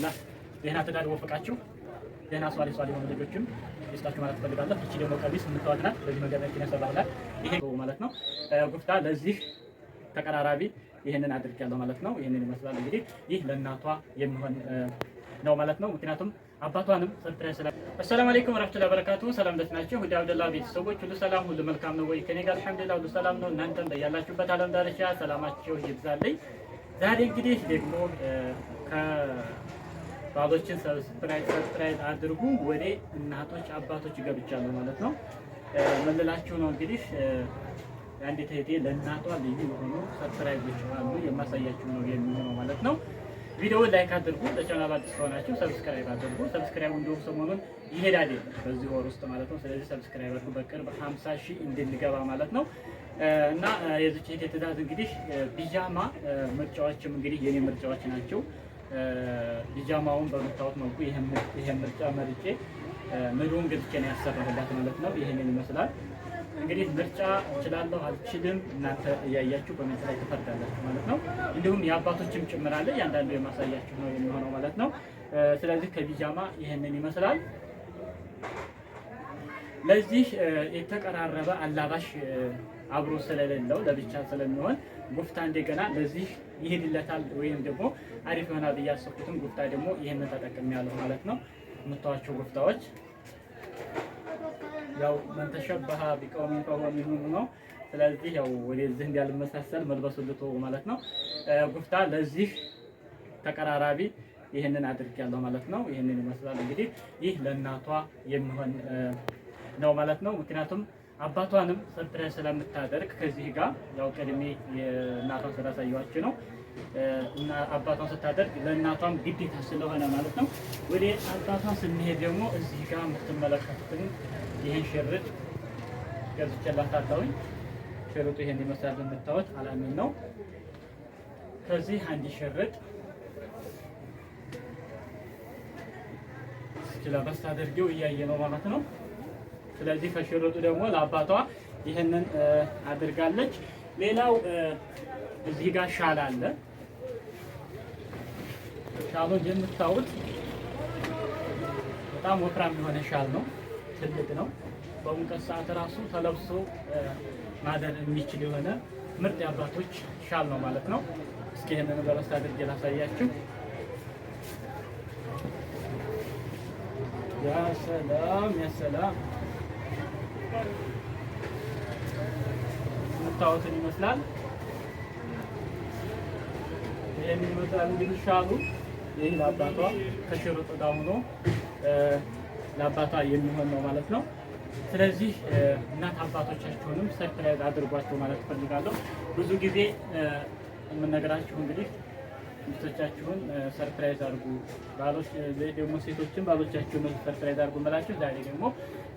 አላህ ደህና ትዳር ወፍቃችሁ ደህና ሷሊ የሆኑ ልጆችም ይስጣችሁ ማለት ፈልጋለሁ። እቺ ደግሞ ቀሚስ የምታወቅ ናት። በዚህ መንገድ ላይ ያሰራሁላት ይሄ ማለት ነው። ጉፍታ ለዚህ ተቀራራቢ ይሄንን አድርጋለሁ ማለት ነው። ይሄንን ይመስላል እንግዲህ ይህ ለእናቷ የሚሆን ነው ማለት ነው። ምክንያቱም አባቷንም ሰርፕራይዝ ስለ አሰላሙ አለይኩም ወራህመቱላሂ ወበረካቱ። ሰላም ደስ ናችሁ ወዲ አብደላ ቤተሰቦች ሁሉ ሰላም ሁሉ መልካም ነው ወይ? ከኔ ጋር አልሐምዱሊላህ ሁሉ ሰላም ነው። እናንተም በያላችሁበት ዓለም ዳርቻ ሰላማችሁ ይብዛልኝ። ዛሬ እንግዲህ ደግሞ ከባሎችን ሰብስክራይብ አድርጉ ወደ እናቶች አባቶች ገብቻለሁ ማለት ነው። መልላችሁ ነው እንግዲህ አንዲት እህቴ ለእናቷ ልዩ የሆኑ ሰብስክራይቦች አሉ የማሳያችሁ ነው የሚሆነው ማለት ነው። ቪዲዮውን ላይክ አድርጉ። ለቻናሉ አዲስ ከሆናችሁ ሰብስክራይብ አድርጉ። ሰብስክራይብ እንደውም ሰሞኑን ይሄዳል በዚህ ወር ውስጥ ማለት ነው። ስለዚህ ሰብስክራይብ አድርጉ በቅርብ 50,000 እንድንገባ ማለት ነው። እና የዚች እህቴ ትዕዛዝ እንግዲህ ቢጃማ ምርጫዎችም እንግዲህ የኔ ምርጫዎች ናቸው። ቢጃማውን በምታዩት መልኩ ይሄን ምርጫ መርጬ ምሉን ገዝቼ ነው ያሰራሁላት ማለት ነው። ይሄንን ይመስላል እንግዲህ ምርጫ እችላለሁ አልችልም እናንተ እያያችሁ ኮሜንት ላይ ትፈርዳላችሁ ማለት ነው። እንዲሁም የአባቶችም ጭምር አለ ያንዳንዱ የማሳያችሁ ነው የሚሆነው ማለት ነው። ስለዚህ ከቢጃማ ይሄንን ይመስላል። ለዚህ የተቀራረበ አላባሽ አብሮ ስለሌለው ለብቻ ስለሚሆን ጉፍታ እንደገና ለዚህ ይሄድለታል ወይም ደግሞ አሪፍ ይሆናል ብዬ ያሰብኩትን ጉፍታ ደግሞ ይሄንን ተጠቅሜያለሁ ማለት ነው። የምታዋቸው ጉፍታዎች ያው መንተሸበሃ ቢቀውም ፈሆ ሚሁን ነው። ስለዚህ ያው ወደዚህ እንዲያልመሳሰል መልበሱን ልተው ማለት ነው። ጉፍታ ለዚህ ተቀራራቢ ይሄንን አድርጌያለሁ ማለት ነው። ይሄንን ይመስላል እንግዲህ ይህ ለእናቷ የሚሆን ነው ማለት ነው። ምክንያቱም አባቷንም ሰርፕራይዝ ስለምታደርግ ከዚህ ጋር ያው ቀድሜ የእናቷን ስላሳየኋችሁ ነው። እና አባቷን ስታደርግ ለእናቷም ግዴታ ስለሆነ ማለት ነው። ወደ አባቷ ስንሄድ ደግሞ እዚህ ጋር የምትመለከቱትን ይሄን ሽርጥ ገዝቼላታለሁኝ። ሽርጡ ይሄን ይመስላል የምታዩት አላሚን ነው። ከዚህ አንድ ሽርጥ ስለበስታ አድርጌው እያየ ነው ማለት ነው። ስለዚህ ከሽርጡ ደግሞ ለአባቷ ይሄንን አድርጋለች። ሌላው እዚህ ጋር ሻል አለ። ሻሉ እንደምታዩት በጣም ወፍራም የሆነ ሻል ነው። ትልቅ ነው። በሙቀት ሰዓት ራሱ ተለብሶ ማደር የሚችል የሆነ ምርጥ የአባቶች ሻል ነው ማለት ነው። እስኪ ይሄንን በረስታ አድርጌ ላሳያችሁ። ያ ሰላም ያ ሰላም የምታዩትን ይመስላል። ይሄን ይመስላል እንግዲህ ሻሉ። ይህ ለአባቷ ከሽርጡ ጋር ሆኖ ለአባቷ የሚሆን ነው ማለት ነው። ስለዚህ እናት አባቶቻችሁንም ሰርፕራይዝ አድርጓቸው ማለት ፈልጋለሁ። ብዙ ጊዜ የምነግራችሁ እንግዲህ ሚስቶቻችሁን ሰርፕራይዝ አድርጉ፣ ባሎች ደግሞ ሴቶችን ባሎቻችሁን ሰርፕራይዝ አድርጉ መላችሁ። ዛሬ ደግሞ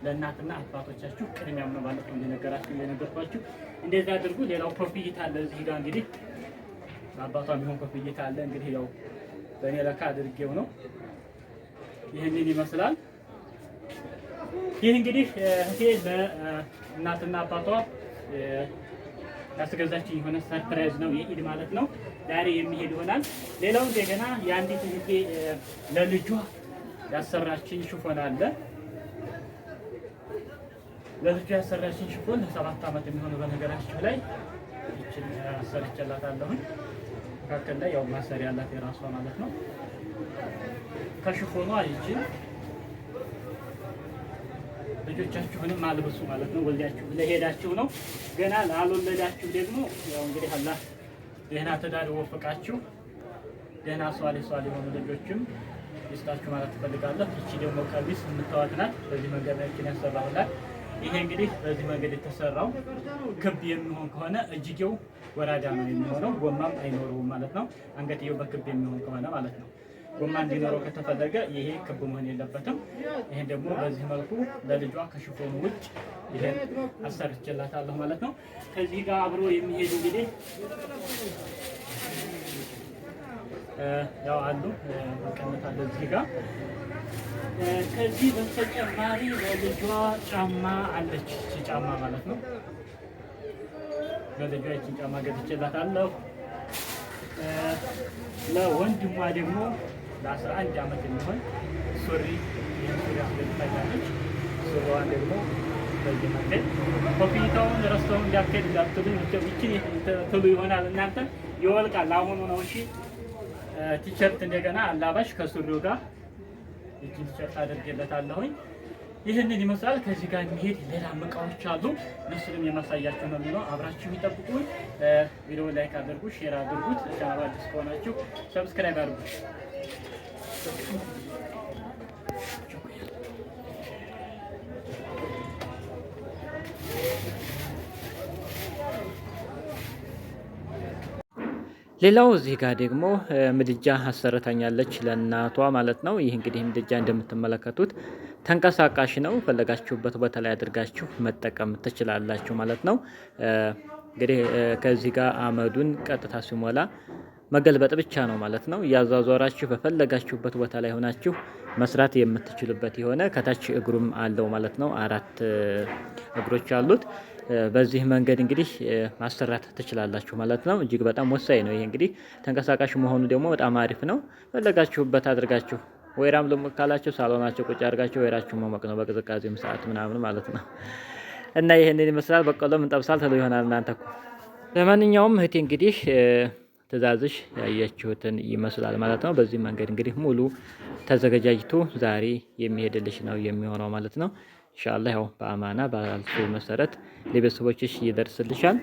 ለእናትና አባቶቻችሁ ቅድሚያም ነው ማለት ነው። እንደነገርኳችሁ እንደዛ አድርጉ። ሌላው ኮፍይታ አለ እዚህ ጋር እንግዲህ ለአባቷ የሚሆን ኮፍይታ አለ። እንግዲህ ያው በእኔ ለካ አድርጌው ነው። ይህንን ይመስላል። ይህ እንግዲህ እህቴ ለእናትና አባቷ ያስገዛችኝ የሆነ ሰርፕራይዝ ነው፣ የኢድ ማለት ነው። ዛሬ የሚሄድ ይሆናል። ሌላው እንደገና የአንዲት እህቴ ለልጇ ያሰራችኝ ሽፎን አለ። ለልጇ ያሰራችኝ ሽፎን ለ7 ዓመት የሚሆነው በነገራችሁ ላይ ይችን አሰርቼላታለሁኝ። መካከል ላይ ያው ማሰሪያ ያላት የራሷ ማለት ነው። ከሽፎኗ ይችን ልጆቻችሁንም አልብሱ ማለት ነው። ወልዳችሁ ለሄዳችሁ ነው። ገና ላልወለዳችሁ ደግሞ ያው እንግዲህ አላህ ደህና ትዳር ወፍቃችሁ ደህና ሷሊ የሆኑ ልጆችም ይስጣችሁ ማለት ፈልጋለሁ። እቺ ደግሞ ቀሚስ የምታወቅ ናት። በዚህ መንገድ ላይ ያሰራሁላት። ይሄ እንግዲህ በዚህ መንገድ የተሰራው ክብ የሚሆን ከሆነ እጅጌው ወራዳ ነው የሚሆነው፣ ጎማም አይኖረውም ማለት ነው። አንገትየው በክብ የሚሆን ከሆነ ማለት ነው። ጎማ እንዲኖረው ከተፈለገ ይሄ ክብ መሆን የለበትም። ይሄን ደግሞ በዚህ መልኩ ለልጇ ከሽፎኑ ውጭ ይሄን አሰርቼላታለሁ ማለት ነው። ከዚህ ጋር አብሮ የሚሄድ እንግዲህ ያው አሉ መቀነት አለ እዚህ ጋር። ከዚህ በተጨማሪ ለልጇ ጫማ አለች። እቺ ጫማ ማለት ነው። ለልጇ እቺ ጫማ ገዝቼላታለሁ። ለወንድሟ ደግሞ ለ11 ዓመት የሚሆን ሱሪ አስገብታኛለች። ሱሪዋን ደግሞ በዚህ መንገድ ኮፒታውን ረስተውን እንዳትሄድ እንዳትሉኝ ይችን ትሉ ይሆናል። እናንተ ይወልቃል አሁኑ ነው። እሺ ቲሸርት እንደገና አላባሽ ከሱሪው ጋር እጅ ቲሸርት አድርጌለታለሁኝ። ይህንን ይመስላል። ከዚህ ጋር የሚሄድ ሌላ እቃዎች አሉ። እነሱንም የማሳያችሁ ነው የሚለው። አብራችሁ ይጠብቁኝ። ቪዲዮ ላይክ አድርጉ፣ ሼር አድርጉት። ቻናሉ አዲስ ከሆናችሁ ሰብስክራይብ አድርጉ። ሌላው እዚህ ጋር ደግሞ ምድጃ አሰርታኛለች ለእናቷ ማለት ነው። ይህ እንግዲህ ምድጃ እንደምትመለከቱት ተንቀሳቃሽ ነው። ፈለጋችሁበት ቦታ ላይ አድርጋችሁ መጠቀም ትችላላችሁ ማለት ነው። እንግዲህ ከዚህ ጋር አመዱን ቀጥታ ሲሞላ መገልበጥ ብቻ ነው ማለት ነው። እያዟዟራችሁ በፈለጋችሁበት ቦታ ላይ ሆናችሁ መስራት የምትችሉበት የሆነ ከታች እግሩም አለው ማለት ነው። 4 እግሮች አሉት። በዚህ መንገድ እንግዲህ ማሰራት ትችላላችሁ ማለት ነው። እጅግ በጣም ወሳኝ ነው። ይሄ እንግዲህ ተንቀሳቃሽ መሆኑ ደግሞ በጣም አሪፍ ነው። ፈለጋችሁበት አድርጋችሁ ወይራም ልሙቅ ካላችሁ ሳሎናችሁ ቁጭ አድርጋችሁ ወይራችሁ መሞቅ ነው በቅዝቃዜም ሰዓት ምናምን ማለት ነው። እና ይሄንን ይመስላል። በቆሎ እንጠብሳል ተብሎ ይሆናል እናንተ እኮ። ለማንኛውም እህቴ እንግዲህ ትእዛዝሽ ያያችሁትን ይመስላል ማለት ነው። በዚህ መንገድ እንግዲህ ሙሉ ተዘጋጅቶ ዛሬ የሚሄድልሽ ነው የሚሆነው ማለት ነው። ኢንሻአላህ ያው በአማና ባልሽው መሰረት ለቤተሰቦችሽ ይደርስልሻል።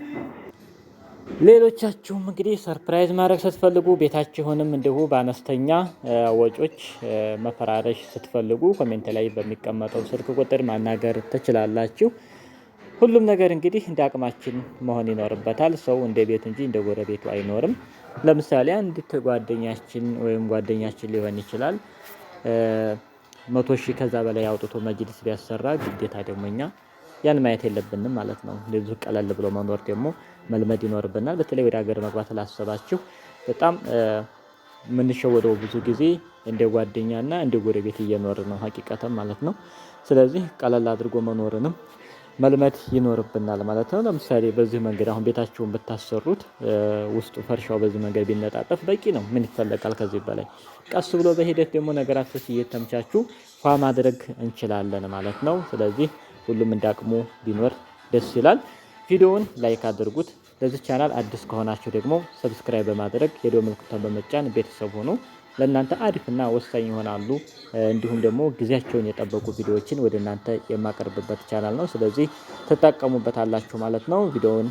ሌሎቻችሁም እንግዲህ ሰርፕራይዝ ማድረግ ስትፈልጉ ቤታችሁንም እንዲሁ በአነስተኛ ወጮች መፈራረሽ ስትፈልጉ ኮሜንት ላይ በሚቀመጠው ስልክ ቁጥር ማናገር ትችላላችሁ። ሁሉም ነገር እንግዲህ እንደ አቅማችን መሆን ይኖርበታል። ሰው እንደ ቤቱ እንጂ እንደ ጎረቤቱ አይኖርም። ለምሳሌ አንዲት ጓደኛችን ወይም ጓደኛችን ሊሆን ይችላል 100 ሺህ ከዛ በላይ አውጥቶ መጅሊስ ቢያሰራ ግዴታ ደግሞ እኛ ያን ማየት የለብንም ማለት ነው። እንደዚሁ ቀለል ብሎ መኖር ደግሞ መልመድ ይኖርብናል። በተለይ ወደ ሀገር መግባት ላሰባችሁ በጣም የምንሸወደው ብዙ ጊዜ እንደ ጓደኛና እንደ ጎረቤት እየኖር ነው ሀቂቀተም ማለት ነው። ስለዚህ ቀለል አድርጎ መኖርንም መልመድ ይኖርብናል ማለት ነው። ለምሳሌ በዚህ መንገድ አሁን ቤታችሁን ብታሰሩት ውስጡ ፈርሻው በዚህ መንገድ ቢነጣጠፍ በቂ ነው። ምን ይፈልጋል ከዚህ በላይ? ቀስ ብሎ በሂደት ደግሞ ነገራቶች እየተመቻቹ ፏ ማድረግ እንችላለን ማለት ነው። ስለዚህ ሁሉም እንዳቅሙ ቢኖር ደስ ይላል። ቪዲዮውን ላይክ አድርጉት። ለዚህ ቻናል አዲስ ከሆናችሁ ደግሞ ሰብስክራይብ በማድረግ የደወል ምልክቱን በመጫን ቤተሰብ ሆኑ። ለእናንተ አሪፍና ወሳኝ ይሆናሉ። እንዲሁም ደግሞ ጊዜያቸውን የጠበቁ ቪዲዮዎችን ወደ እናንተ የማቀርብበት ቻናል ነው። ስለዚህ ትጠቀሙበታላችሁ ማለት ነው። ቪዲዮውን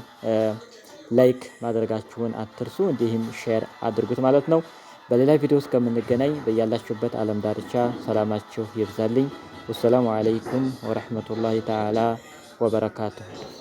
ላይክ ማድረጋችሁን አትርሱ፣ እንዲሁም ሼር አድርጉት ማለት ነው። በሌላ ቪዲዮ እስከምንገናኝ በያላችሁበት ዓለም ዳርቻ ሰላማችሁ ይብዛልኝ። ወሰላሙ አለይኩም ወረህመቱላሂ ተዓላ ወበረካቱሁ።